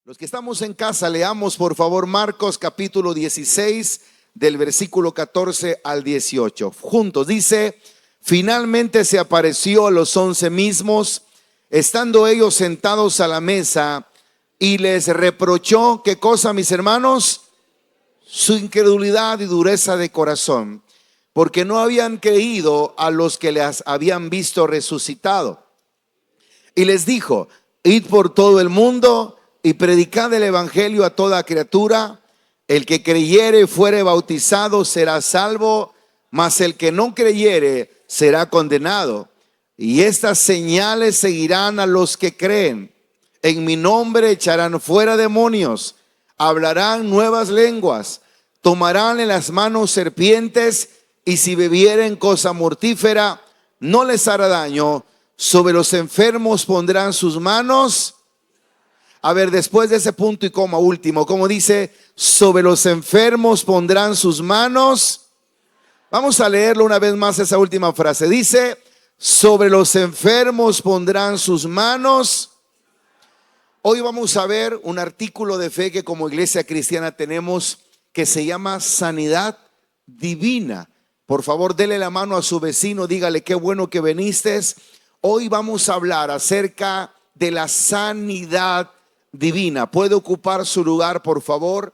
Los que estamos en casa, leamos por favor Marcos capítulo 16 del versículo 14 al 18. Juntos dice: finalmente se apareció a los 11 mismos, estando ellos sentados a la mesa, y les reprochó, ¿qué cosa, mis hermanos? Su incredulidad y dureza de corazón, porque no habían creído a los que les habían visto resucitado. Y les dijo: id por todo el mundo y predicad el evangelio a toda criatura. El que creyere y fuere bautizado será salvo, mas el que no creyere será condenado. Y estas señales seguirán a los que creen: en mi nombre echarán fuera demonios, hablarán nuevas lenguas, tomarán en las manos serpientes, y si bebieren cosa mortífera no les hará daño. Sobre los enfermos pondrán sus manos. A ver, después de ese punto y coma último, ¿cómo dice? Sobre los enfermos pondrán sus manos. Vamos a leerlo una vez más, esa última frase. Dice: sobre los enfermos pondrán sus manos. Hoy vamos a ver un artículo de fe que como iglesia cristiana tenemos, que se llama sanidad divina. Por favor, dele la mano a su vecino, dígale: qué bueno que viniste. Hoy vamos a hablar acerca de la sanidad divina. ¿Puede ocupar su lugar, por favor?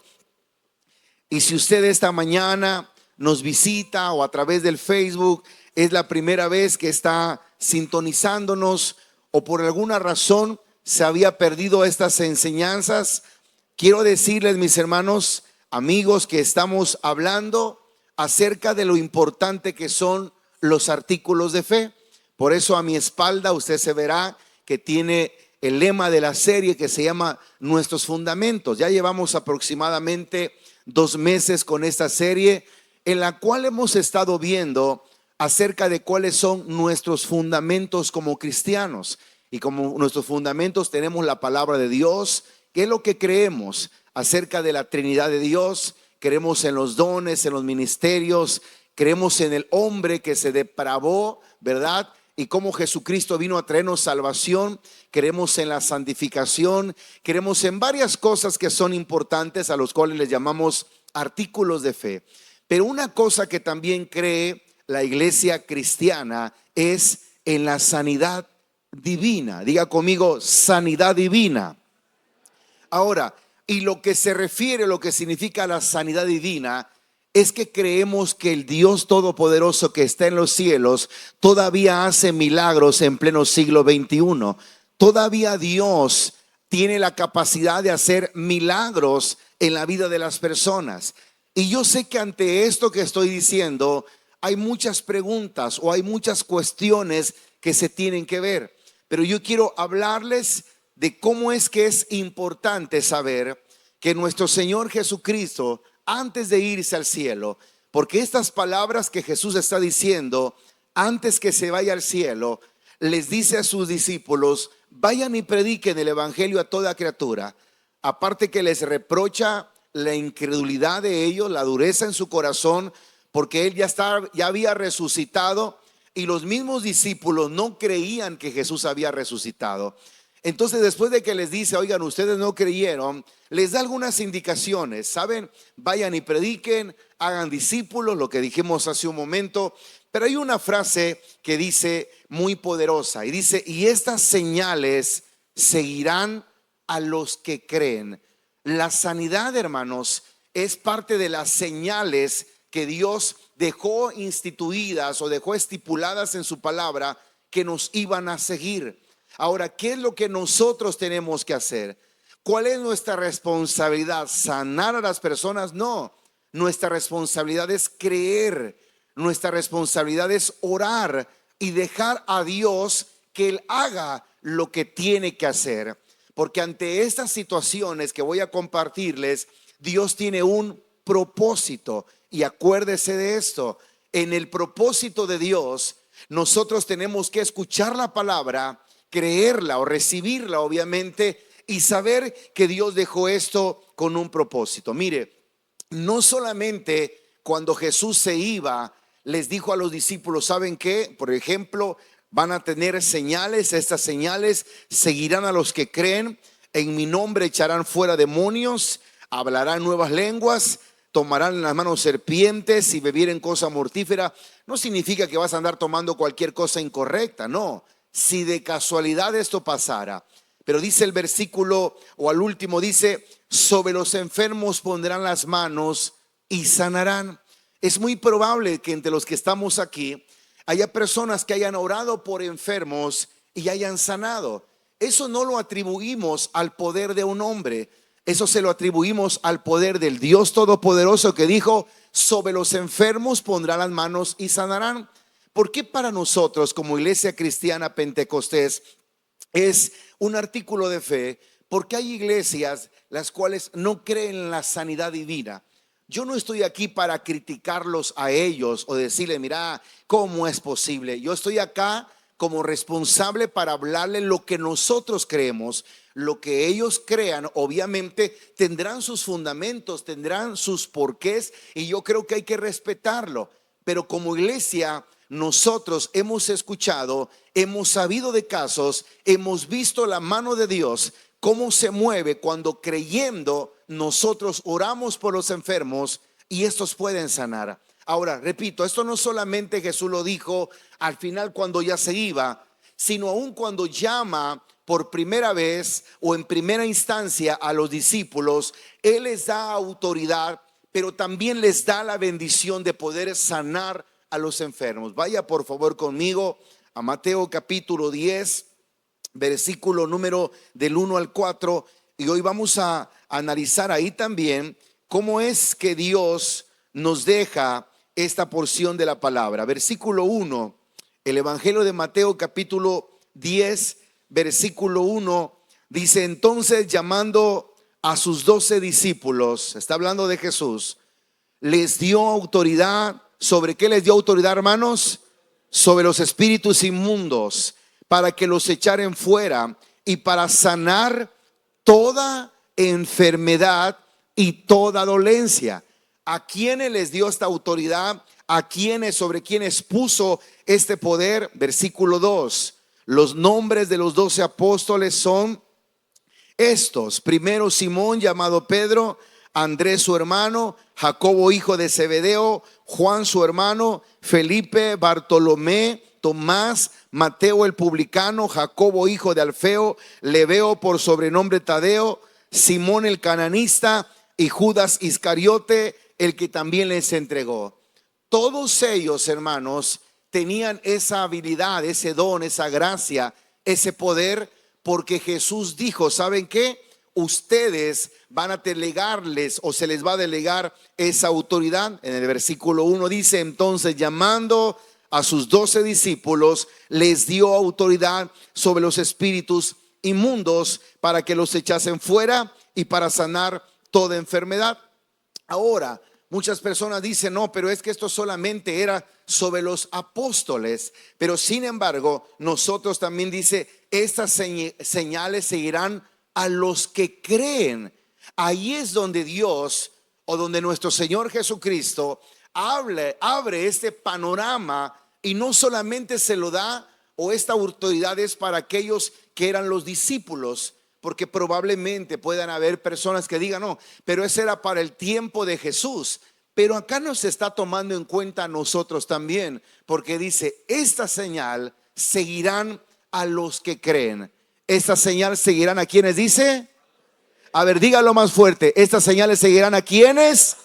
Y si usted esta mañana nos visita o a través del Facebook es la primera vez que está sintonizándonos, o por alguna razón se había perdido estas enseñanzas, quiero decirles, mis hermanos, amigos, que estamos hablando acerca de lo importante que son los artículos de fe. Por eso a mi espalda usted se verá que tiene el lema de la serie que se llama Nuestros Fundamentos. Ya llevamos aproximadamente 2 meses con esta serie, en la cual hemos estado viendo acerca de cuáles son nuestros fundamentos como cristianos. Y como nuestros fundamentos tenemos la palabra de Dios, que es lo que creemos acerca de la Trinidad de Dios. Creemos en los dones, en los ministerios, creemos en el hombre que se depravó, ¿verdad? Y cómo Jesucristo vino a traernos salvación. Creemos en la santificación, creemos en varias cosas que son importantes, a los cuales les llamamos artículos de fe. Pero una cosa que también cree la iglesia cristiana es en la sanidad divina. Diga conmigo: sanidad divina. Ahora, y lo que se refiere, lo que significa la sanidad divina, es que creemos que el Dios Todopoderoso que está en los cielos todavía hace milagros en pleno siglo XXI. Todavía Dios tiene la capacidad de hacer milagros en la vida de las personas. Y yo sé que ante esto que estoy diciendo hay muchas preguntas o hay muchas cuestiones que se tienen que ver. Pero yo quiero hablarles de cómo es que es importante saber que nuestro Señor Jesucristo, antes de irse al cielo, porque estas palabras que Jesús está diciendo antes que se vaya al cielo, les dice a sus discípulos: vayan y prediquen el evangelio a toda criatura. Aparte que les reprocha la incredulidad de ellos, la dureza en su corazón, porque él ya había resucitado, y los mismos discípulos no creían que Jesús había resucitado. Entonces, después de que les dice: oigan, ustedes no creyeron, les da algunas indicaciones, ¿saben? Vayan y prediquen, hagan discípulos, lo que dijimos hace un momento. Pero hay una frase que dice muy poderosa, y dice: y estas señales seguirán a los que creen. La sanidad, hermanos, es parte de las señales que Dios dejó instituidas o dejó estipuladas en su palabra, que nos iban a seguir. Ahora, ¿qué es lo que nosotros tenemos que hacer? ¿Cuál es nuestra responsabilidad? ¿Sanar a las personas? No, nuestra responsabilidad es creer. Nuestra responsabilidad es orar y dejar a Dios que Él haga lo que tiene que hacer. Porque ante estas situaciones que voy a compartirles, Dios tiene un propósito. Y acuérdese de esto: en el propósito de Dios, nosotros tenemos que escuchar la palabra, creerla o recibirla, obviamente, y saber que Dios dejó esto con un propósito. Mire, no solamente cuando Jesús se iba, les dijo a los discípulos: ¿saben qué? Por ejemplo, van a tener señales, estas señales seguirán a los que creen. en mi nombre echarán fuera demonios, hablarán nuevas lenguas, tomarán en las manos serpientes y bebieren cosa mortífera. No significa que vas a andar tomando cualquier cosa incorrecta, no. Si de casualidad esto pasara. Pero dice el versículo, o al último dice, sobre los enfermos pondrán las manos y sanarán. Es muy probable que entre los que estamos aquí haya personas que hayan orado por enfermos y hayan sanado. Eso no lo atribuimos al poder de un hombre. Eso se lo atribuimos al poder del Dios Todopoderoso, que dijo, sobre los enfermos pondrá las manos y sanarán. ¿Por qué para nosotros como Iglesia Cristiana Pentecostés es un artículo de fe? Porque hay iglesias las cuales no creen en la sanidad divina. Yo no estoy aquí para criticarlos a ellos o decirle, mira, ¿cómo es posible? Yo estoy acá como responsable para hablarle lo que nosotros creemos. Lo que ellos crean obviamente tendrán sus fundamentos, tendrán sus porqués, y yo creo que hay que respetarlo. Pero como iglesia nosotros hemos escuchado, hemos sabido de casos, hemos visto la mano de Dios, cómo se mueve cuando creyendo nosotros oramos por los enfermos y estos pueden sanar. Ahora, repito, esto no solamente Jesús lo dijo al final cuando ya se iba, sino aún cuando llama por primera vez o en primera instancia a los discípulos, Él les da autoridad, pero también les da la bendición de poder sanar a los enfermos. Vaya por favor conmigo a Mateo capítulo 10, versículo número del 1 al 4, y hoy vamos a analizar ahí también cómo es que Dios nos deja esta porción de la palabra. Versículo 1, el Evangelio de Mateo capítulo 10, versículo 1, dice: entonces llamando a sus 12 discípulos, está hablando de Jesús, les dio autoridad. ¿Sobre qué les dio autoridad, hermanos? Sobre los espíritus inmundos, para que los echaren fuera y para sanar toda enfermedad y toda dolencia. ¿A quiénes les dio esta autoridad? ¿A quiénes, sobre quiénes puso este poder? Versículo 2. Los nombres de los 12 apóstoles son estos: primero Simón, llamado Pedro; Andrés su hermano; Jacobo hijo de Zebedeo; Juan su hermano; Felipe; Bartolomé; Tomás; Mateo el publicano; Jacobo hijo de Alfeo; Lebeo por sobrenombre Tadeo; Simón el cananista; y Judas Iscariote, el que también les entregó. Todos ellos, hermanos, tenían esa habilidad, ese don, esa gracia, ese poder, porque Jesús dijo, ¿saben qué? Ustedes van a delegarles, o se les va a delegar esa autoridad. En el versículo 1 dice: entonces llamando a sus 12 discípulos, les dio autoridad sobre los espíritus inmundos para que los echasen fuera y para sanar toda enfermedad. Ahora, muchas personas dicen, no, pero es que esto solamente era sobre los apóstoles. Pero sin embargo, nosotros también dice, estas señales seguirán a los que creen. Ahí es donde Dios, o donde nuestro Señor Jesucristo abre este panorama, y no solamente se lo da, o esta autoridad es para aquellos que eran los discípulos, porque probablemente puedan haber personas que digan, no, pero ese era para el tiempo de Jesús. Pero acá nos está tomando en cuenta a nosotros también, porque dice, esta señal seguirán a los que creen. Esta señal seguirán a quienes, dice. A ver, dígalo más fuerte. Estas señales seguirán a quienes.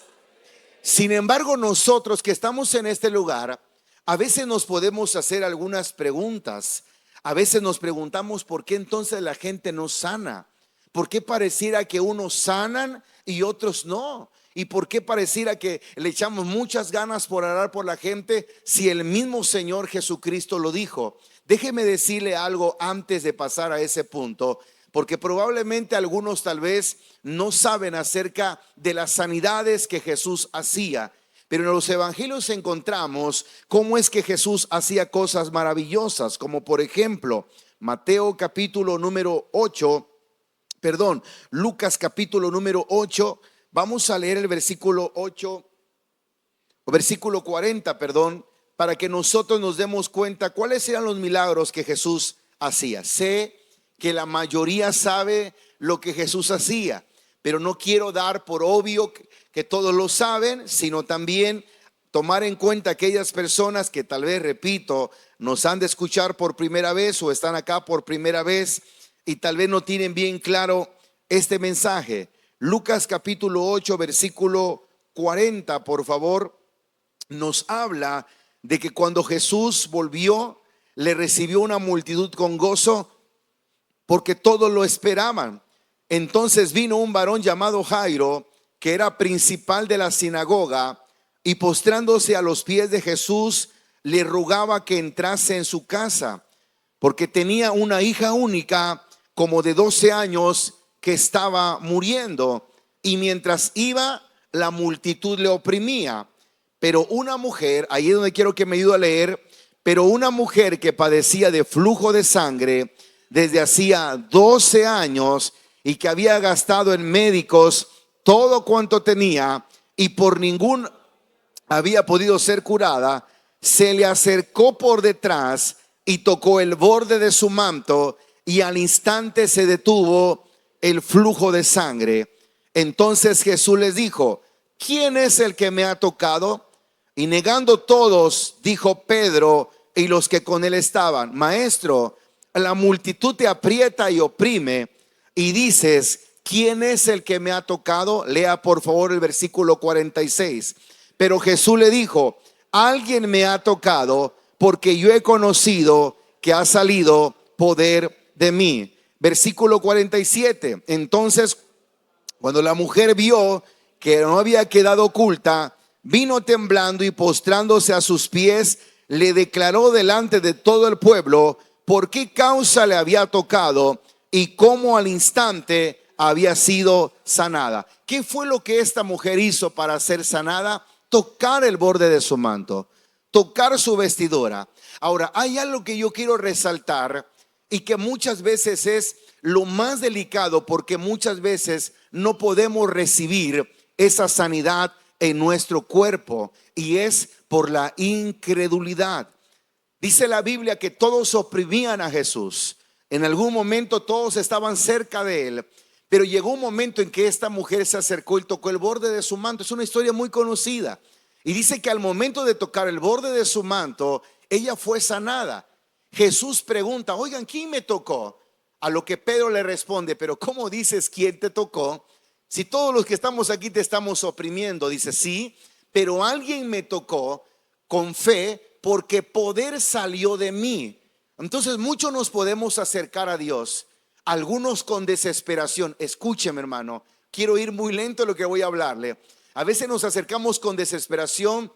Sin embargo, nosotros que estamos en este lugar, a veces nos podemos hacer algunas preguntas. A veces nos preguntamos por qué entonces la gente no sana. ¿Por qué pareciera que unos sanan y otros no? ¿Y por qué pareciera que le echamos muchas ganas por orar por la gente si el mismo Señor Jesucristo lo dijo? Déjeme decirle algo antes de pasar a ese punto, porque probablemente algunos tal vez no saben acerca de las sanidades que Jesús hacía. Pero en los evangelios encontramos cómo es que Jesús hacía cosas maravillosas, como por ejemplo Mateo capítulo número 8, Lucas capítulo número 8. Vamos a leer el versículo 8, o versículo 40, para que nosotros nos demos cuenta cuáles eran los milagros que Jesús hacía. Sé que la mayoría sabe lo que Jesús hacía, pero no quiero dar por obvio que todos lo saben, sino también tomar en cuenta aquellas personas que tal vez, repito, nos han de escuchar por primera vez o están acá por primera vez y tal vez no tienen bien claro este mensaje. Lucas capítulo 8, versículo 40, por favor, nos habla de que cuando Jesús volvió, le recibió una multitud con gozo porque todos lo esperaban. Entonces vino un varón llamado Jairo, que era principal de la sinagoga, y postrándose a los pies de Jesús, le rogaba que entrase en su casa, porque tenía una hija única, como de 12 años, que estaba muriendo. Y mientras iba, la multitud le oprimía. Pero una mujer, ahí es donde quiero que me ayude a leer, pero una mujer que padecía de flujo de sangre desde hacía 12 años y que había gastado en médicos todo cuanto tenía y por ningún había podido ser curada, se le acercó por detrás y tocó el borde de su manto, y al instante se detuvo el flujo de sangre. Entonces Jesús les dijo: ¿quién es el que me ha tocado? Y negando todos, dijo Pedro y los que con él estaban: Maestro, la multitud te aprieta y oprime, y dices: ¿quién es el que me ha tocado? Lea por favor el versículo 46. Pero Jesús le dijo: alguien me ha tocado, porque yo he conocido que ha salido poder de mí. Versículo 47. Entonces, cuando la mujer vio que no había quedado oculta, vino temblando y postrándose a sus pies, le declaró delante de todo el pueblo por qué causa le había tocado y cómo al instante había sido sanada. ¿Qué fue lo que esta mujer hizo para ser sanada? Tocar el borde de su manto, tocar su vestidura. Ahora, hay algo que yo quiero resaltar y que muchas veces es lo más delicado, porque muchas veces no podemos recibir esa sanidad en nuestro cuerpo, y es por la incredulidad. Dice la Biblia que todos oprimían a Jesús. En algún momento todos estaban cerca de él, pero llegó un momento en que esta mujer se acercó y tocó el borde de su manto. Es una historia muy conocida. Y dice que al momento de tocar el borde de su manto, ella fue sanada. Jesús pregunta: oigan, ¿quién me tocó? A lo que Pedro le responde: pero ¿cómo dices quién te tocó? Si todos los que estamos aquí te estamos oprimiendo. Dice: sí, pero alguien me tocó con fe, porque poder salió de mí. Entonces muchos nos podemos acercar a Dios, algunos con desesperación. Escúcheme, hermano, quiero ir muy lento en lo que voy a hablarle. A veces nos acercamos con desesperación,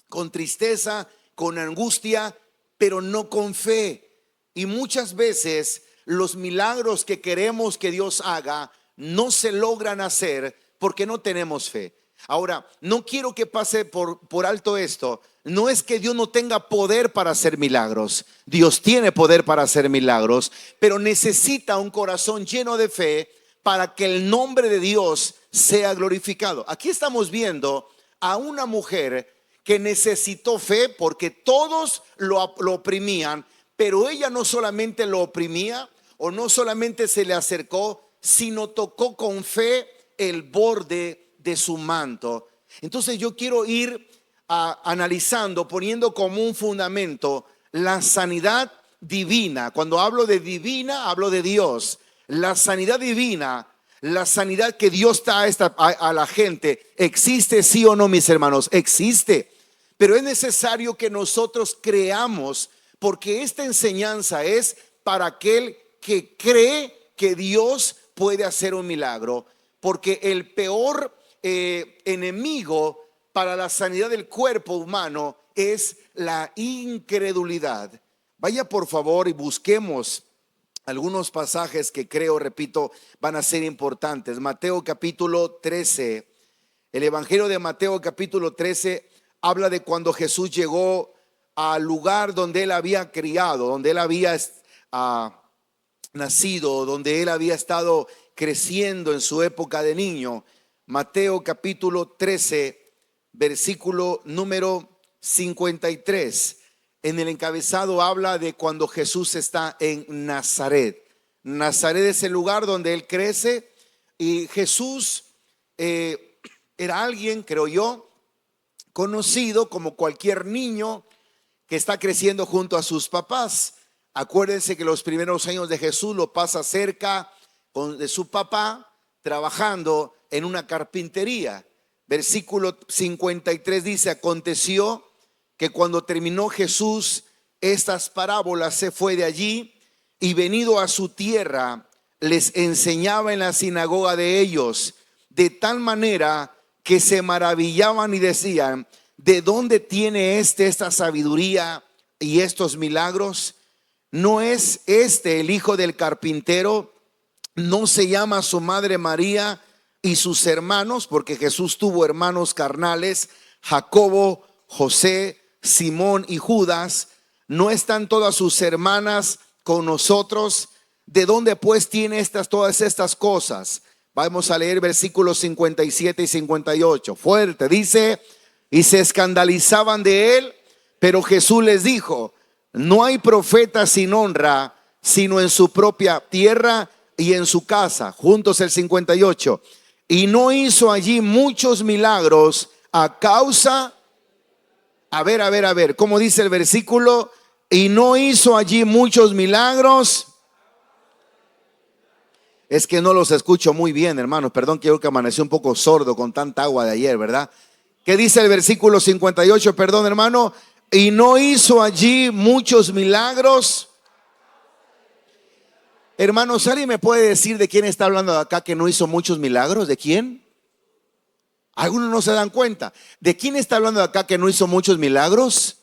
con tristeza, con angustia, pero no con fe. Y muchas veces los milagros que queremos que Dios haga no se logran hacer porque no tenemos fe. Ahora, no quiero que pase por alto esto. No es que Dios no tenga poder para hacer milagros. Dios tiene poder para hacer milagros, pero necesita un corazón lleno de fe para que el nombre de Dios sea glorificado. Aquí estamos viendo a una mujer que necesitó fe porque todos lo oprimían, pero ella no solamente lo oprimía o no solamente se le acercó, sino tocó con fe el borde de su manto. Entonces yo quiero ir analizando, poniendo como un fundamento la sanidad divina. Cuando hablo de divina, hablo de Dios. La sanidad divina, la sanidad que Dios da a la gente, ¿existe sí o no, mis hermanos? Existe. Pero es necesario que nosotros creamos, porque esta enseñanza es para aquel que cree que Dios puede hacer un milagro. Porque el peor enemigo para la sanidad del cuerpo humano es la incredulidad. Vaya por favor y busquemos algunos pasajes que creo, repito, van a ser importantes. Mateo capítulo 13. El Evangelio de Mateo capítulo 13 habla de cuando Jesús llegó al lugar donde él había criado, donde él había nacido, donde él había estado creciendo en su época de niño. Mateo capítulo 13, versículo número 53. En el encabezado habla de cuando Jesús está en Nazaret. Nazaret es el lugar donde él crece. Y Jesús era alguien, creo yo, conocido como cualquier niño que está creciendo junto a sus papás. Acuérdense que los primeros años de Jesús lo pasa cerca de su papá, trabajando en una carpintería. Versículo 53 dice: aconteció que cuando terminó Jesús estas parábolas, se fue de allí y venido a su tierra, les enseñaba en la sinagoga de ellos, de tal manera que se maravillaban y decían: ¿de dónde tiene esta sabiduría y estos milagros? ¿No es este el hijo del carpintero? ¿No se llama su madre María y sus hermanos? Porque Jesús tuvo hermanos carnales: Jacobo, José, Simón y Judas. ¿No están todas sus hermanas con nosotros? ¿De dónde pues tiene todas estas cosas? Vamos a leer versículos 57 y 58. Fuerte, dice: y se escandalizaban de él, pero Jesús les dijo: no hay profeta sin honra, sino en su propia tierra y en su casa. Juntos el 58. Y no hizo allí muchos milagros a causa. A ver, ¿cómo dice el versículo? Y no hizo allí muchos milagros. Es que no los escucho muy bien, hermanos. Perdón, quiero que amanecí un poco sordo con tanta agua de ayer, ¿verdad? ¿Qué dice el versículo 58? Perdón, hermano. Y no hizo allí muchos milagros. Hermanos, ¿alguien me puede decir de quién está hablando de acá que no hizo muchos milagros? ¿De quién? Algunos no se dan cuenta. ¿De quién está hablando de acá que no hizo muchos milagros?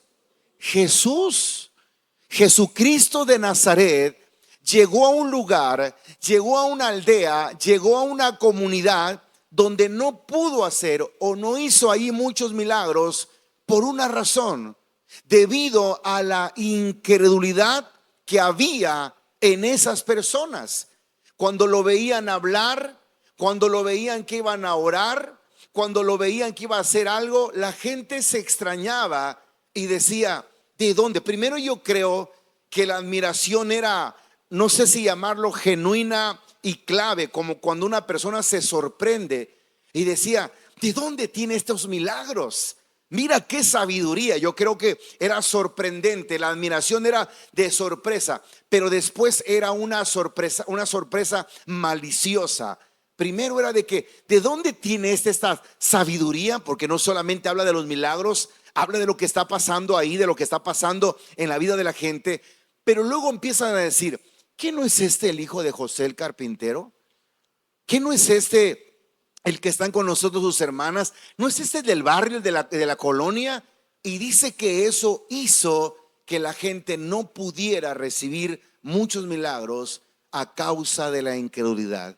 Jesús. Jesucristo de Nazaret llegó a un lugar, llegó a una aldea, llegó a una comunidad donde no pudo hacer o no hizo ahí muchos milagros por una razón: debido a la incredulidad que había en esas personas. Cuando lo veían hablar, cuando lo veían que iban a orar, cuando lo veían que iba a hacer algo, la gente se extrañaba y decía: ¿de dónde? Primero, yo creo que la admiración era, no sé si llamarlo genuina y clave, como cuando una persona se sorprende y decía: ¿de dónde tiene estos milagros? Mira qué sabiduría. Yo creo que era sorprendente, la admiración era de sorpresa, pero después era una sorpresa maliciosa. Primero era de que, ¿de dónde tiene esta sabiduría? Porque no solamente habla de los milagros, habla de lo que está pasando ahí, de lo que está pasando en la vida de la gente. Pero luego empiezan a decir: ¿qué no es este el hijo de José el carpintero? ¿Qué no es este el que están con nosotros sus hermanas? ¿No es este del barrio, de la colonia? Y dice que eso hizo que la gente no pudiera recibir muchos milagros a causa de la incredulidad.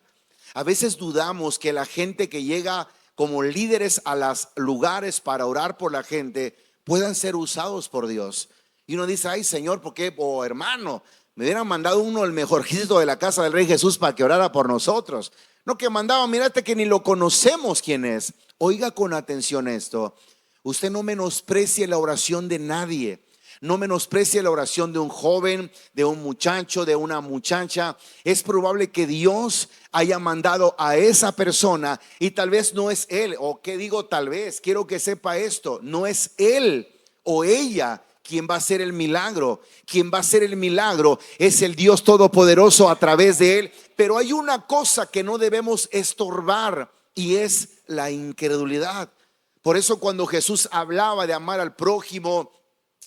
A veces dudamos que la gente que llega como líderes a los lugares para orar por la gente puedan ser usados por Dios. Y uno dice: ay, Señor, ¿por qué? Hermano, me hubieran mandado uno, el mejorcito de la casa del Rey Jesús, para que orara por nosotros. No, que mandaba, mírate que ni lo conocemos quién es. Oiga con atención esto: usted no menosprecie la oración de nadie. No menosprecie la oración de un joven, de un muchacho, de una muchacha. Es probable que Dios haya mandado a esa persona y tal vez no es él. ¿O qué digo tal vez? Quiero que sepa esto: no es él o ella quien va a hacer el milagro. Quien va a hacer el milagro es el Dios Todopoderoso a través de él. Pero hay una cosa que no debemos estorbar, y es la incredulidad. Por eso cuando Jesús hablaba de amar al prójimo,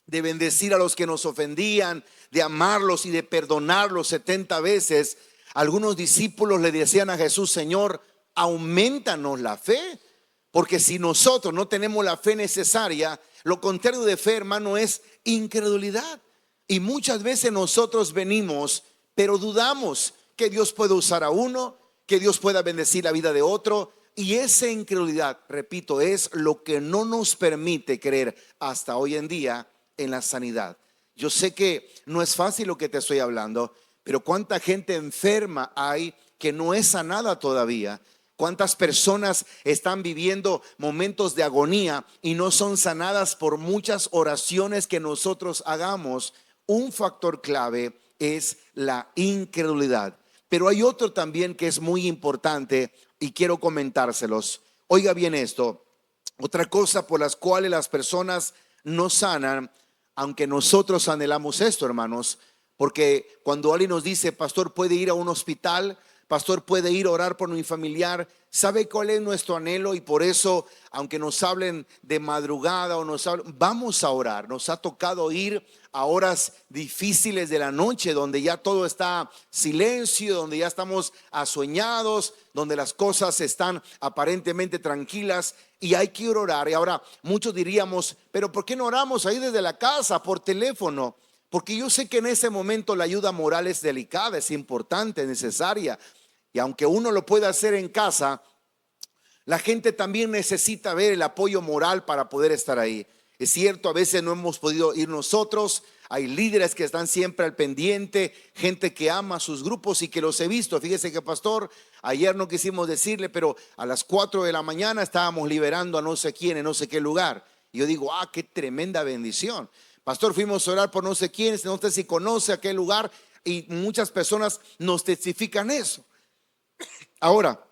de bendecir a los que nos ofendían, de amarlos y de perdonarlos 70 veces, algunos discípulos le decían a Jesús: Señor, aumentanos la fe. Porque si nosotros no tenemos la fe necesaria, lo contrario de fe, hermano, es incredulidad. Y muchas veces nosotros venimos, pero dudamos que Dios pueda usar a uno, que Dios pueda bendecir la vida de otro. Y esa incredulidad, repito, es lo que no nos permite creer hasta hoy en día en la sanidad. Yo sé que no es fácil lo que te estoy hablando, pero cuánta gente enferma hay que no es sanada todavía. Cuántas personas están viviendo momentos de agonía y no son sanadas por muchas oraciones que nosotros hagamos. Un factor clave es la incredulidad. Pero hay otro también que es muy importante y quiero comentárselos. Oiga bien esto, otra cosa por las cuales las personas no sanan, aunque nosotros anhelamos esto, hermanos, porque cuando alguien nos dice, pastor, puede ir a un hospital, pastor, puede ir a orar por mi familiar, ¿sabe cuál es nuestro anhelo? Y por eso, aunque nos hablen de madrugada o nos hablen, vamos a orar. Nos ha tocado ir a horas difíciles de la noche, donde ya todo está silencio, donde ya estamos asueñados, donde las cosas están aparentemente tranquilas y hay que ir a orar. Y ahora muchos diríamos, pero ¿por qué no oramos ahí desde la casa, por teléfono? Porque yo sé que en ese momento la ayuda moral es delicada, es importante, es necesaria. Y aunque uno lo pueda hacer en casa, la gente también necesita ver el apoyo moral para poder estar ahí. Es cierto, a veces no hemos podido ir nosotros. Hay líderes que están siempre al pendiente, gente que ama a sus grupos y que los he visto. Fíjese que, pastor, ayer no quisimos decirle, pero a las 4 de la mañana estábamos liberando a no sé quién en no sé qué lugar. Y yo digo, qué tremenda bendición. Pastor, fuimos a orar por no sé quién, no sé si conoce aquel lugar, y muchas personas nos testifican eso. Ahora,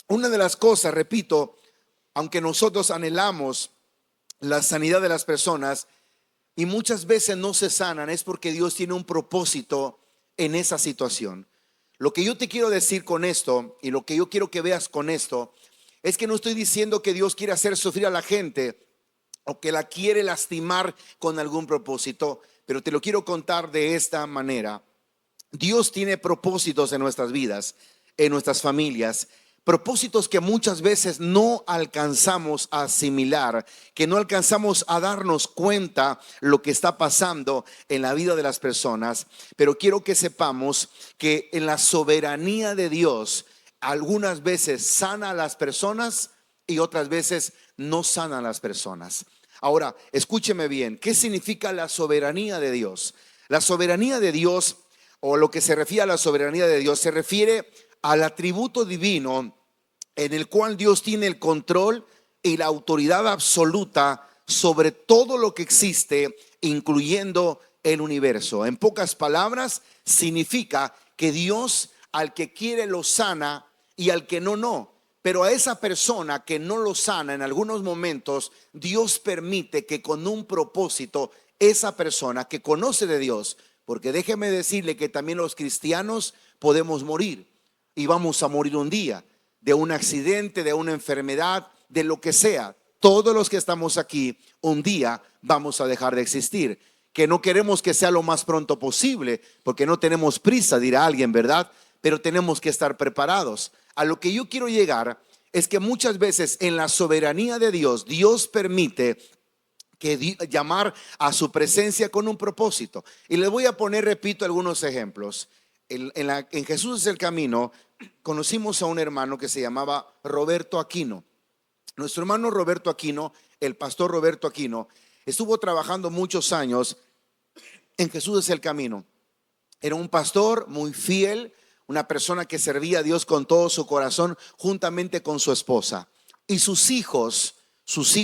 una de las cosas, repito, aunque nosotros anhelamos la sanidad de las personas y muchas veces no se sanan, es porque Dios tiene un propósito en esa situación. Lo que yo te quiero decir con esto y lo que yo quiero que veas con esto es que no estoy diciendo que Dios quiere hacer sufrir a la gente o que la quiere lastimar con algún propósito, pero te lo quiero contar de esta manera. Dios tiene propósitos en nuestras vidas, en nuestras familias, propósitos que muchas veces no alcanzamos a asimilar, que no alcanzamos a darnos cuenta lo que está pasando en la vida de las personas. Pero quiero que sepamos que en la soberanía de Dios, algunas veces sana a las personas y otras veces no sana a las personas. Ahora, escúcheme bien, ¿qué significa la soberanía de Dios? La soberanía de Dios, o lo que se refiere a la soberanía de Dios, se refiere al atributo divino en el cual Dios tiene el control y la autoridad absoluta sobre todo lo que existe, incluyendo el universo. En pocas palabras, significa que Dios al que quiere lo sana y al que no, no. Pero a esa persona que no lo sana en algunos momentos, Dios permite que con un propósito, esa persona que conoce de Dios, porque déjeme decirle que también los cristianos podemos morir y vamos a morir un día, de un accidente, de una enfermedad, de lo que sea. Todos los que estamos aquí, un día vamos a dejar de existir. Que no queremos que sea lo más pronto posible, porque no tenemos prisa, dirá alguien, ¿verdad? Pero tenemos que estar preparados. A lo que yo quiero llegar es que muchas veces en la soberanía de Dios, Dios permite que llamar a su presencia con un propósito. Y les voy a poner, repito, algunos ejemplos. En Jesús es el camino, conocimos a un hermano que se llamaba Roberto Aquino. Nuestro hermano Roberto Aquino, el pastor Roberto Aquino, estuvo trabajando muchos años en Jesús es el camino. Era un pastor muy fiel, una persona que servía a Dios con todo su corazón, juntamente con su esposa. Y sus hijos, los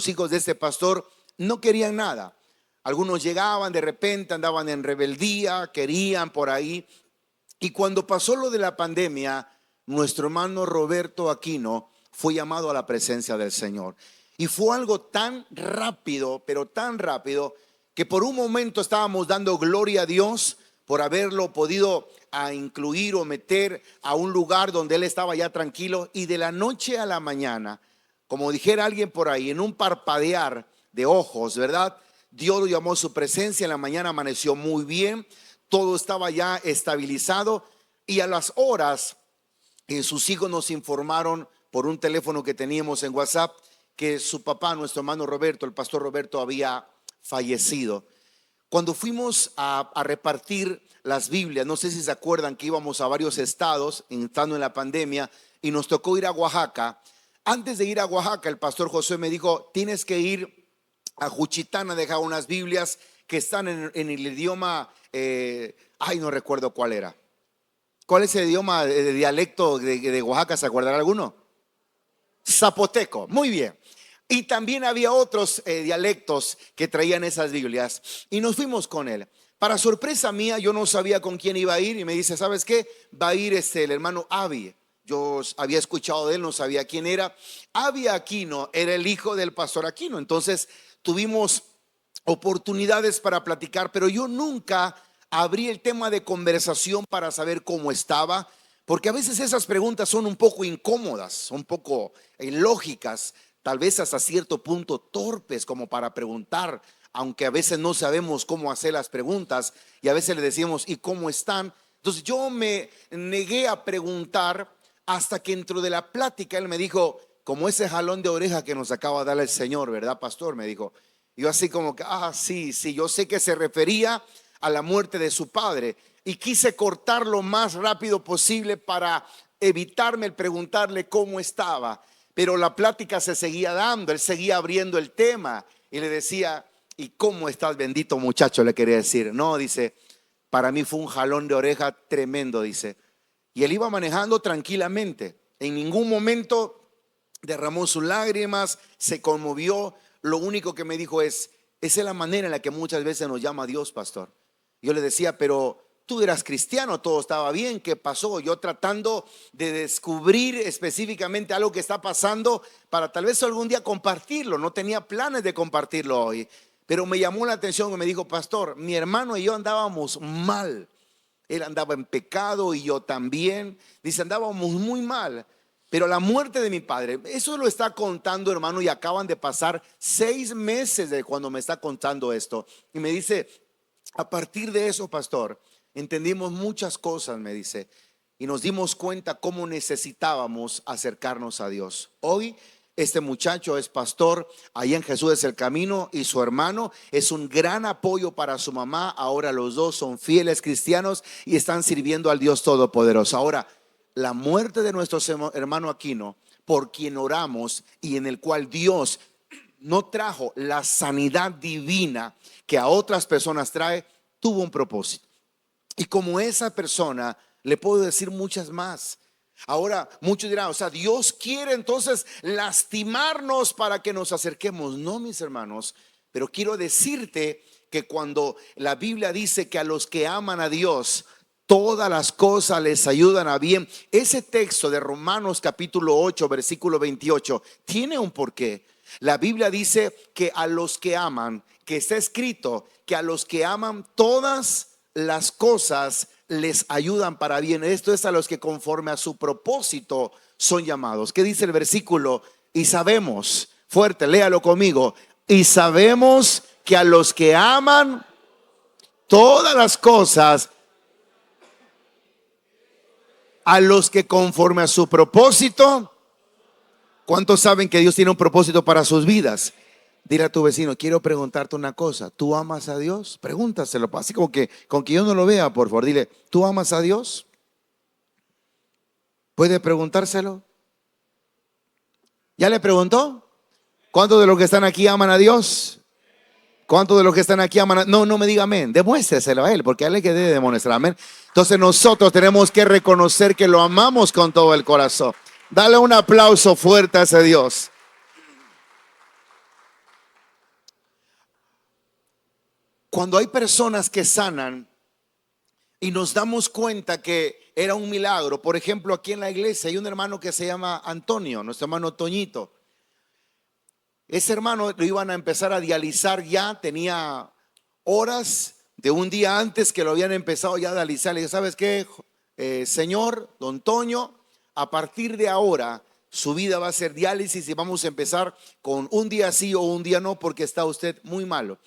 hijos de este pastor, no querían nada. Algunos llegaban de repente, andaban en rebeldía, querían por ahí. Y cuando pasó lo de la pandemia, nuestro hermano Roberto Aquino fue llamado a la presencia del Señor. Y fue algo tan rápido, pero tan rápido, que por un momento estábamos dando gloria a Dios por haberlo podido incluir o meter a un lugar donde él estaba ya tranquilo. Y de la noche a la mañana, como dijera alguien por ahí, en un parpadear de ojos, ¿verdad? Dios lo llamó a su presencia. En la mañana amaneció muy bien, todo estaba ya estabilizado. Y a las horas, sus hijos nos informaron por un teléfono que teníamos en WhatsApp que su papá, nuestro hermano Roberto, el pastor Roberto, había fallecido. Cuando fuimos a repartir las Biblias, no sé si se acuerdan que íbamos a varios estados, estando en la pandemia, y nos tocó ir a Oaxaca. Antes de ir a Oaxaca, el pastor Josué me dijo, tienes que ir a Juchitán a dejar unas Biblias que están en el idioma, no recuerdo cuál era. ¿Cuál es el idioma de dialecto de Oaxaca? ¿Se acuerdará alguno? Zapoteco, muy bien. Y también había otros dialectos que traían esas Biblias. Y nos fuimos con él. Para sorpresa mía, yo no sabía con quién iba a ir. Y me dice, ¿sabes qué? Va a ir el hermano Avi. Yo había escuchado de él, no sabía quién era. Avi Aquino era el hijo del pastor Aquino. Entonces tuvimos oportunidades para platicar, pero yo nunca abrí el tema de conversación para saber cómo estaba, porque a veces esas preguntas son un poco incómodas, son un poco ilógicas, tal vez hasta cierto punto torpes como para preguntar, aunque a veces no sabemos cómo hacer las preguntas y a veces le decimos, ¿y cómo están? Entonces yo me negué a preguntar hasta que dentro de la plática él me dijo, como ese jalón de oreja que nos acaba de dar el Señor, ¿verdad, pastor? Me dijo. Yo así como que, sí, yo sé que se refería a la muerte de su padre. Y quise cortar lo más rápido posible para evitarme el preguntarle cómo estaba. Pero la plática se seguía dando, él seguía abriendo el tema. Y le decía, ¿y cómo estás, bendito muchacho? Le quería decir. No, dice, para mí fue un jalón de oreja tremendo, dice. Y él iba manejando tranquilamente. En ningún momento derramó sus lágrimas, se conmovió. Lo único que me dijo esa es la manera en la que muchas veces nos llama Dios, pastor. Yo le decía, pero tú eras cristiano, todo estaba bien, ¿qué pasó? Yo tratando de descubrir específicamente algo que está pasando para tal vez algún día compartirlo. No tenía planes de compartirlo hoy, pero me llamó la atención que me dijo, pastor, mi hermano y yo andábamos mal. Él andaba en pecado y yo también. Dice, andábamos muy mal. Pero la muerte de mi padre, eso lo está contando, hermano, y acaban de pasar 6 meses de cuando me está contando esto. Y me dice, a partir de eso, pastor, entendimos muchas cosas, me dice, y nos dimos cuenta cómo necesitábamos acercarnos a Dios. Hoy este muchacho es pastor ahí en Jesús es el Camino y su hermano es un gran apoyo para su mamá. Ahora los dos son fieles cristianos y están sirviendo al Dios Todopoderoso. Ahora, la muerte de nuestro hermano Aquino, por quien oramos y en el cual Dios no trajo la sanidad divina que a otras personas trae, tuvo un propósito. Y como esa persona, le puedo decir muchas más. Ahora, muchos dirán, o sea, Dios quiere entonces lastimarnos para que nos acerquemos. No, mis hermanos, pero quiero decirte que cuando la Biblia dice que a los que aman a Dios, todas las cosas les ayudan a bien. Ese texto de Romanos capítulo 8, versículo 28, tiene un porqué. La Biblia dice que a los que aman, que está escrito que a los que aman todas las cosas les ayudan para bien. Esto es a los que conforme a su propósito son llamados. ¿Qué dice el versículo? Y sabemos, fuerte, léalo conmigo. Y sabemos que a los que aman todas las cosas, a los que conforme a su propósito. ¿Cuántos saben que Dios tiene un propósito para sus vidas? Dile a tu vecino, quiero preguntarte una cosa. ¿Tú amas a Dios? Pregúntaselo, así como que con que yo no lo vea, por favor. Dile, ¿tú amas a Dios? ¿Puede preguntárselo? ¿Ya le preguntó? ¿Cuántos de los que están aquí aman a Dios? ¿Cuántos de los que están aquí aman a... No me diga amén, demuéstreselo a él, porque a él es que debe demostrar amén. Entonces nosotros tenemos que reconocer que lo amamos con todo el corazón. Dale un aplauso fuerte a ese Dios. Cuando hay personas que sanan y nos damos cuenta que era un milagro, por ejemplo, aquí en la iglesia hay un hermano que se llama Antonio, nuestro hermano Toñito. Ese hermano lo iban a empezar a dializar ya, tenía horas de un día antes que lo habían empezado ya a dializar. Le dije, ¿sabes qué, señor don Toño? A partir de ahora su vida va a ser diálisis y vamos a empezar con un día sí o un día no porque está usted muy malo.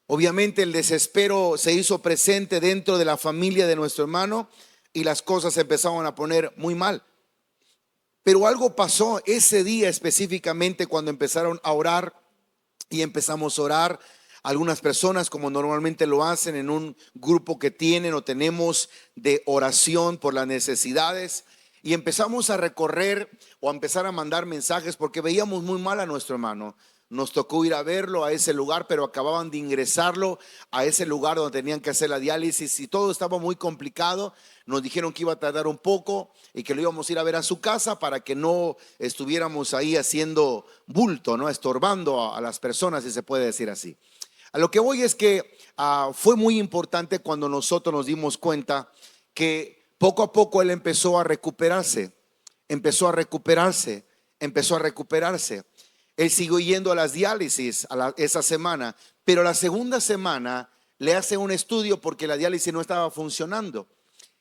Obviamente el desespero se hizo presente dentro de la familia de nuestro hermano y las cosas se empezaron a poner muy mal. Pero algo pasó ese día específicamente cuando empezaron a orar y empezamos a orar. Algunas personas, como normalmente lo hacen en un grupo que tienen o tenemos de oración por las necesidades, y empezamos a recorrer o a empezar a mandar mensajes porque veíamos muy mal a nuestro hermano. nos tocó ir a verlo a ese lugar, pero acababan de ingresarlo a ese lugar donde tenían que hacer la diálisis y todo estaba muy complicado. Nos dijeron que iba a tardar un poco y que lo íbamos a ir a ver a su casa para que no estuviéramos ahí haciendo bulto, ¿no? Estorbando a las personas, si se puede decir así. A lo que voy es que fue muy importante cuando nosotros nos dimos cuenta que poco a poco él empezó a recuperarse, empezó a recuperarse, empezó a recuperarse. Él siguió yendo a las diálisis esa semana, pero la segunda semana le hace un estudio porque la diálisis no estaba funcionando.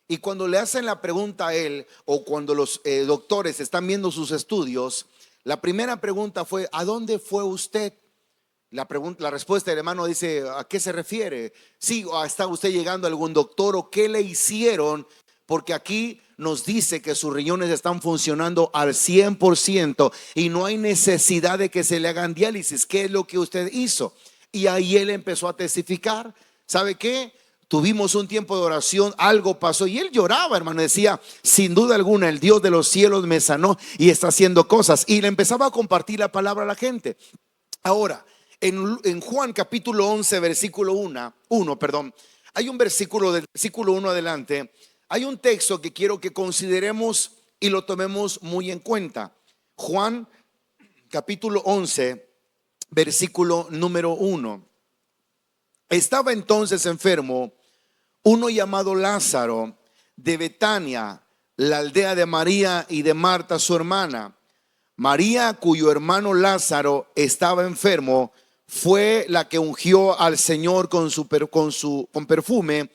Y cuando le hacen la pregunta a él, o cuando los doctores están viendo sus estudios, la primera pregunta fue: ¿a dónde fue usted? La respuesta del hermano dice: ¿a qué se refiere? Sí, ¿está usted llegando a algún doctor o qué le hicieron? Porque aquí nos dice que sus riñones están funcionando al 100% y no hay necesidad de que se le hagan diálisis. ¿Qué es lo que usted hizo? Y ahí él empezó a testificar. ¿Sabe qué? Tuvimos un tiempo de oración, algo pasó y él lloraba, hermano. Decía: sin duda alguna el Dios de los cielos me sanó y está haciendo cosas. Y le empezaba a compartir la palabra a la gente. Ahora, en Juan capítulo 11, versículo 1, hay un versículo del versículo 1 adelante. Hay un texto que quiero que consideremos y lo tomemos muy en cuenta. Juan capítulo 11, versículo número 1. Estaba entonces enfermo uno llamado Lázaro de Betania, la aldea de María y de Marta su hermana. María, cuyo hermano Lázaro estaba enfermo, fue la que ungió al Señor con perfume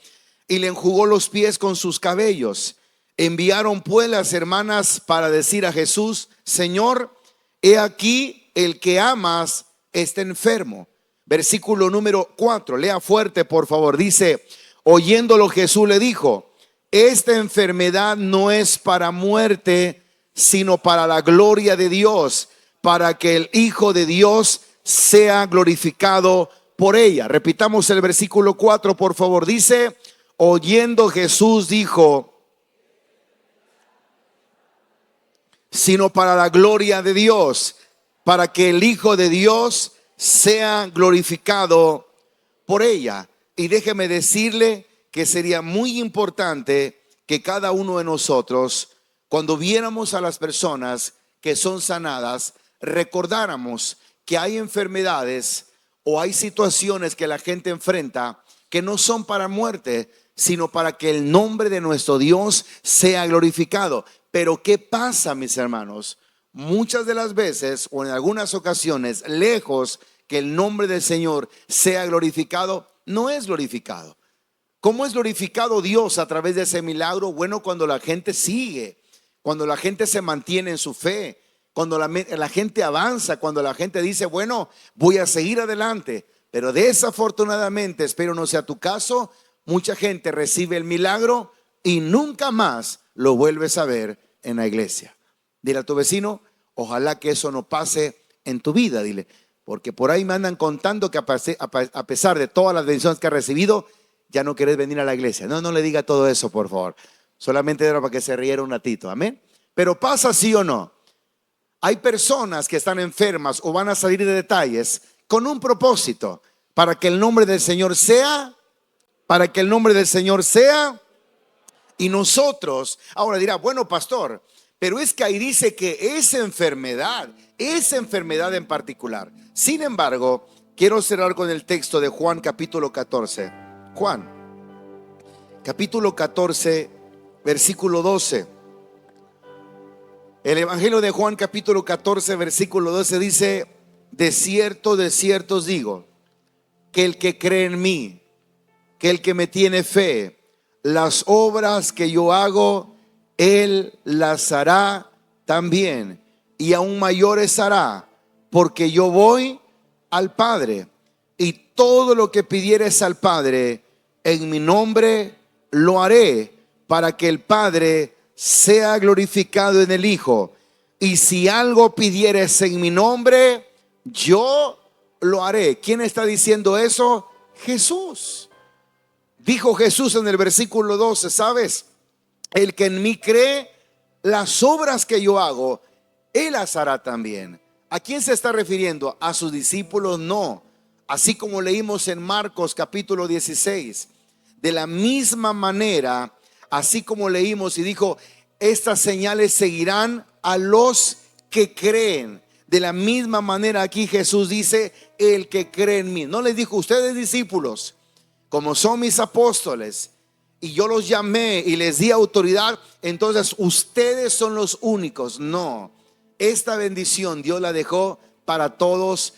y le enjugó los pies con sus cabellos. Enviaron pues las hermanas para decir a Jesús: Señor, he aquí el que amas está enfermo. Versículo número 4, lea fuerte por favor. Dice: oyéndolo Jesús le dijo: esta enfermedad no es para muerte, sino para la gloria de Dios, para que el Hijo de Dios sea glorificado por ella. Repitamos el versículo 4 por favor. Dice: oyendo Jesús dijo: sino para la gloria de Dios, para que el Hijo de Dios sea glorificado por ella. Y déjeme decirle que sería muy importante que cada uno de nosotros, cuando viéramos a las personas que son sanadas, recordáramos que hay enfermedades o hay situaciones que la gente enfrenta que no son para muerte, sino para que el nombre de nuestro Dios sea glorificado. Pero ¿qué pasa, mis hermanos? Muchas de las veces, o en algunas ocasiones, lejos que el nombre del Señor sea glorificado, no es glorificado. ¿Cómo es glorificado Dios a través de ese milagro? Bueno, cuando la gente sigue, cuando la gente se mantiene en su fe, cuando la gente avanza, cuando la gente dice: bueno, voy a seguir adelante. Pero desafortunadamente, espero no sea tu caso, mucha gente recibe el milagro y nunca más lo vuelves a ver en la iglesia. Dile a tu vecino: ojalá que eso no pase en tu vida, dile, porque por ahí me andan contando que a pesar de todas las bendiciones que has recibido, ya no querés venir a la iglesia. No le diga todo eso, por favor. Solamente era para que se riera un ratito, amén. Pero pasa, sí o no. Hay personas que están enfermas o van a salir de detalles con un propósito: para que el nombre del Señor sea, y nosotros, ahora dirá: bueno, pastor, pero es que ahí dice que esa enfermedad en particular. Sin embargo, quiero cerrar con el texto de Juan capítulo 14. Juan capítulo 14, versículo 12. El Evangelio de Juan capítulo 14, versículo 12 dice: de cierto os digo, que el que cree en mí, que el que me tiene fe, las obras que yo hago, él las hará también, y aún mayores hará, porque yo voy al Padre, y todo lo que pidieres al Padre en mi nombre lo haré, para que el Padre sea glorificado en el Hijo. Y si algo pidieres en mi nombre, yo lo haré. ¿Quién está diciendo eso? Jesús. Dijo Jesús en el versículo 12: ¿sabes? El que en mí cree, las obras que yo hago, él las hará también. ¿A quién se está refiriendo? ¿A sus discípulos? No. Así como leímos en Marcos capítulo 16. De la misma manera, así como leímos y dijo, estas señales seguirán a los que creen. De la misma manera aquí Jesús dice, el que cree en mí. No les dijo, ustedes discípulos, como son mis apóstoles, y yo los llamé y les di autoridad, entonces ustedes son los únicos. No, esta bendición Dios la dejó para todos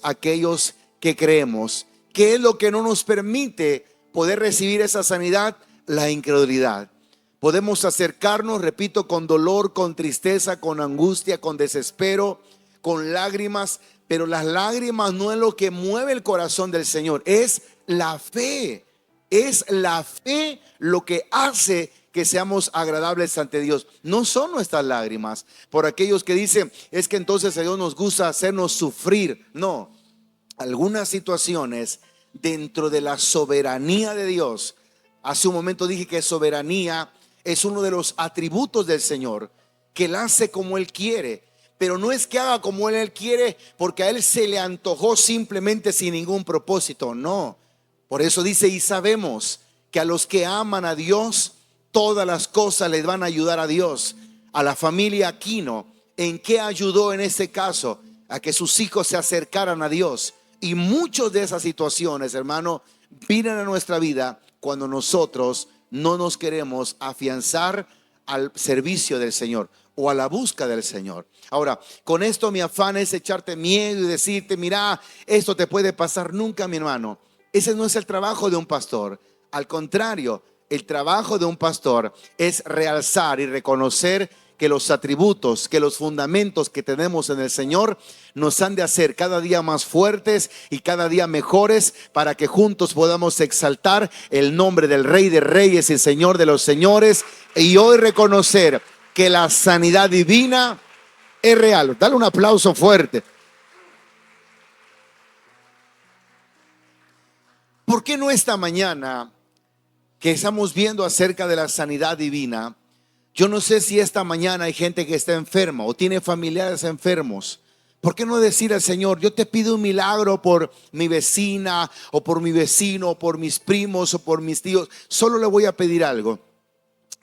aquellos que creemos. ¿Qué es lo que no nos permite poder recibir esa sanidad? La incredulidad. Podemos acercarnos, repito, con dolor, con tristeza, con angustia, con desespero, con lágrimas, pero las lágrimas no es lo que mueve el corazón del Señor, es la fe. Es la fe lo que hace que seamos agradables ante Dios. No son nuestras lágrimas. Por aquellos que dicen, es que entonces a Dios nos gusta hacernos sufrir. No, algunas situaciones dentro de la soberanía de Dios. Hace un momento dije que soberanía es uno de los atributos del Señor, que Él hace como Él quiere. Pero no es que haga como Él quiere porque a Él se le antojó simplemente sin ningún propósito. No. Por eso dice, y sabemos que a los que aman a Dios, todas las cosas les van a ayudar a Dios. A la familia Aquino, ¿en qué ayudó en este caso? A que sus hijos se acercaran a Dios. Y muchas de esas situaciones, hermano, vienen a nuestra vida cuando nosotros no nos queremos afianzar al servicio del Señor o a la búsqueda del Señor. Ahora, con esto mi afán es echarte miedo y decirte, mira, esto te puede pasar. Nunca, mi hermano. Ese no es el trabajo de un pastor. Al contrario, el trabajo de un pastor es realzar y reconocer que los atributos, que los fundamentos que tenemos en el Señor nos han de hacer cada día más fuertes y cada día mejores, para que juntos podamos exaltar el nombre del Rey de Reyes y Señor de los Señores, y hoy reconocer que la sanidad divina es real. Dale un aplauso fuerte. ¿Por qué no esta mañana que estamos viendo acerca de la sanidad divina? Yo no sé si esta mañana hay gente que está enferma o tiene familiares enfermos. ¿Por qué no decir al Señor, yo te pido un milagro por mi vecina o por mi vecino, o por mis primos o por mis tíos? Solo le voy a pedir algo.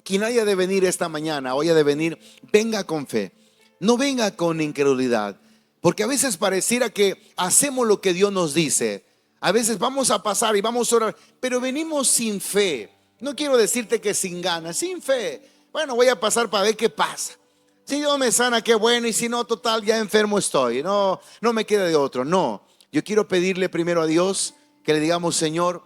Quien haya de venir esta mañana o haya de venir, venga con fe. No venga con incredulidad. Porque a veces pareciera que hacemos lo que Dios nos dice. A veces vamos a pasar y vamos a orar, pero venimos sin fe. No quiero decirte que sin ganas, sin fe. Bueno, voy a pasar para ver qué pasa. Si Dios me sana, qué bueno. Y si no, total, ya enfermo estoy. No me queda de otro. No, yo quiero pedirle primero a Dios que le digamos, Señor,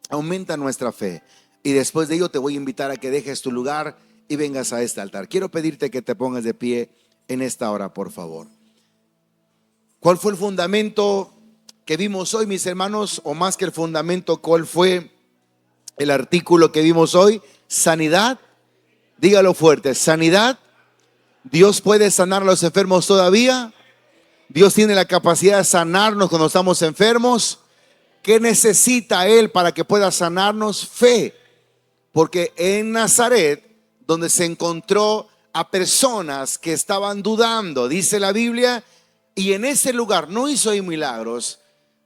aumenta nuestra fe. Y después de ello te voy a invitar a que dejes tu lugar y vengas a este altar. Quiero pedirte que te pongas de pie en esta hora, por favor. ¿Cuál fue el fundamento que vimos hoy, mis hermanos? O más que el fundamento, ¿cuál fue el artículo que vimos hoy? Sanidad. Dígalo fuerte, sanidad. Dios puede sanar a los enfermos todavía. Dios tiene la capacidad de sanarnos cuando estamos enfermos. ¿Qué necesita Él para que pueda sanarnos? Fe. Porque en Nazaret, donde se encontró a personas que estaban dudando, dice la Biblia, y en ese lugar no hizo milagros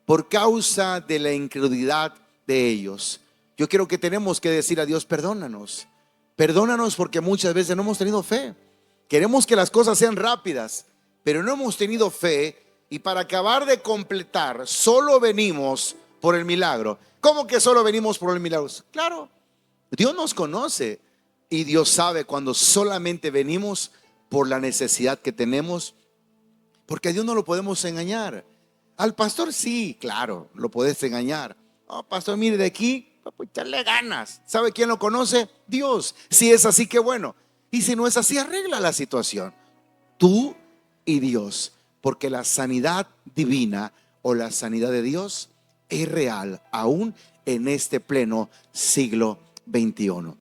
por causa de la incredulidad de ellos. Yo creo que tenemos que decir a Dios, perdónanos. Perdónanos porque muchas veces no hemos tenido fe. Queremos que las cosas sean rápidas, pero no hemos tenido fe, y para acabar de completar, solo venimos por el milagro. ¿Cómo que solo venimos por el milagro? Claro, Dios nos conoce y Dios sabe cuando solamente venimos por la necesidad que tenemos, porque a Dios no lo podemos engañar. Al pastor sí, claro, lo puedes engañar. Oh, pastor, mire, de aquí, pues echarle ganas. ¿Sabe quién lo conoce? Dios. Si es así, qué bueno. Y si no es así, arregla la situación. Tú y Dios. Porque la sanidad divina o la sanidad de Dios es real, aún en este pleno siglo XXI.